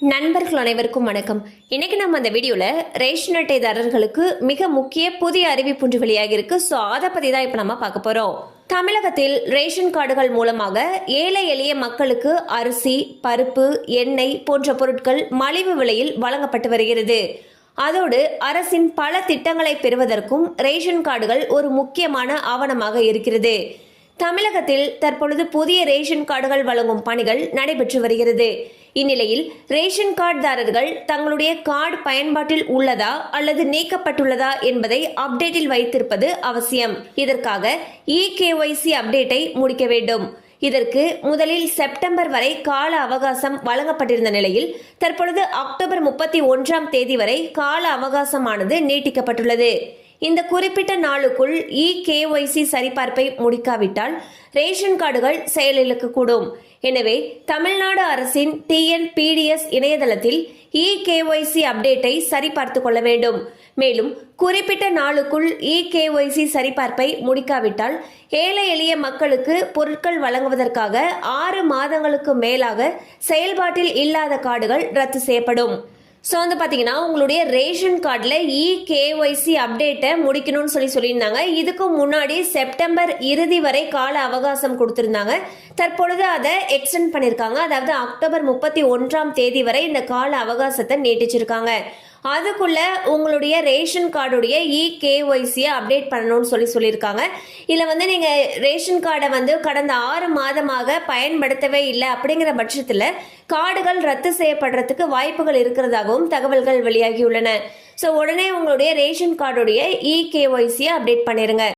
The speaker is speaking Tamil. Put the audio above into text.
நண்பர்கள் அனைவருக்கும் வணக்கம். இன்னைக்கு நம்ம அந்த வீடியோல ரேஷன் அட்டைதாரர்களுக்கு மிக முக்கிய புதிய அறிவிப்பு ஒன்று வெளியாகி இருக்கு. ஸோ அதை பத்தி தான் இப்போ நம்ம பார்க்க போறோம். தமிழகத்தில் ரேஷன் கார்டுகள் மூலமாக ஏழை எளிய மக்களுக்கு அரிசி, பருப்பு, எண்ணெய் போன்ற பொருட்கள் மலிவு விலையில் வழங்கப்பட்டு வருகிறது. அதோடு அரசின் பல திட்டங்களை பெறுவதற்கும் ரேஷன் கார்டுகள் ஒரு முக்கியமான ஆவணமாக இருக்கிறது. தமிழகத்தில் தற்பொழுது புதிய ரேஷன் கார்டுகள் வழங்கும் பணிகள் நடைபெற்று வருகிறது. இந்நிலையில் ரேஷன் கார்டுதாரர்கள் தங்களுடைய கார்டு பயன்பாட்டில் உள்ளதா அல்லது நீக்கப்பட்டுள்ளதா என்பதை அப்டேட்டில் வைத்திருப்பது அவசியம். இதற்காக EKYC அப்டேட்டை முடிக்க வேண்டும். இதற்கு முதலில் செப்டம்பர் வரை கால அவகாசம் வழங்கப்பட்டிருந்த நிலையில் தற்பொழுது அக்டோபர் 31ஆம் தேதி வரை கால அவகாசமானது நீட்டிக்கப்பட்டுள்ளது. இந்த குறிப்பிட்ட நாளுக்குள் EKYC சரிபார்ப்பை முடிக்காவிட்டால் ரேஷன் கார்டுகள் செயலிழக்கக்கூடும். எனவே தமிழ்நாடு அரசின் TNPDS இணையதளத்தில் EKYC அப்டேட்டை சரிபார்த்து கொள்ள வேண்டும். மேலும் குறிப்பிட்ட நாளுக்குள் EKYC சரிபார்ப்பை முடிக்காவிட்டால் ஏழை எளிய மக்களுக்கு பொருட்கள் வழங்குவதற்காக 6 மாதங்களுக்கு மேலாக செயல்பாட்டில் இல்லாத கார்டுகள் ரத்து செய்யப்படும். ஸோ வந்து பார்த்தீங்கன்னா உங்களுடைய ரேஷன் கார்டில் EKYC அப்டேட்டை முடிக்கணும்னு சொல்லியிருந்தாங்க. இதுக்கு முன்னாடி செப்டம்பர் இறுதி வரை கால அவகாசம் கொடுத்துருந்தாங்க. தற்பொழுது அதை எக்ஸ்டெண்ட் பண்ணியிருக்காங்க. அதாவது அக்டோபர் 31ஆம் தேதி வரை இந்த கால அவகாசத்தை நீட்டிச்சிருக்காங்க. அதுக்குள்ள உங்களுடைய ரேஷன் கார்டுடைய EKYC அப்டேட் பண்ணணும்னு சொல்லியிருக்காங்க. இதில் வந்து நீங்கள் ரேஷன் கார்டை கடந்த 6 மாதமாக பயன்படுத்தவே இல்லை அப்படிங்கிற பட்சத்தில் கார்டுகள் ரத்து செய்யப்படுறதுக்கு வாய்ப்புகள் இருக்கிறதாகவும் தகவல்கள் வெளியாகியுள்ளன. ஸோ உடனே உங்களுடைய ரேஷன் கார்டுடைய EKYC அப்டேட் பண்ணிருங்க.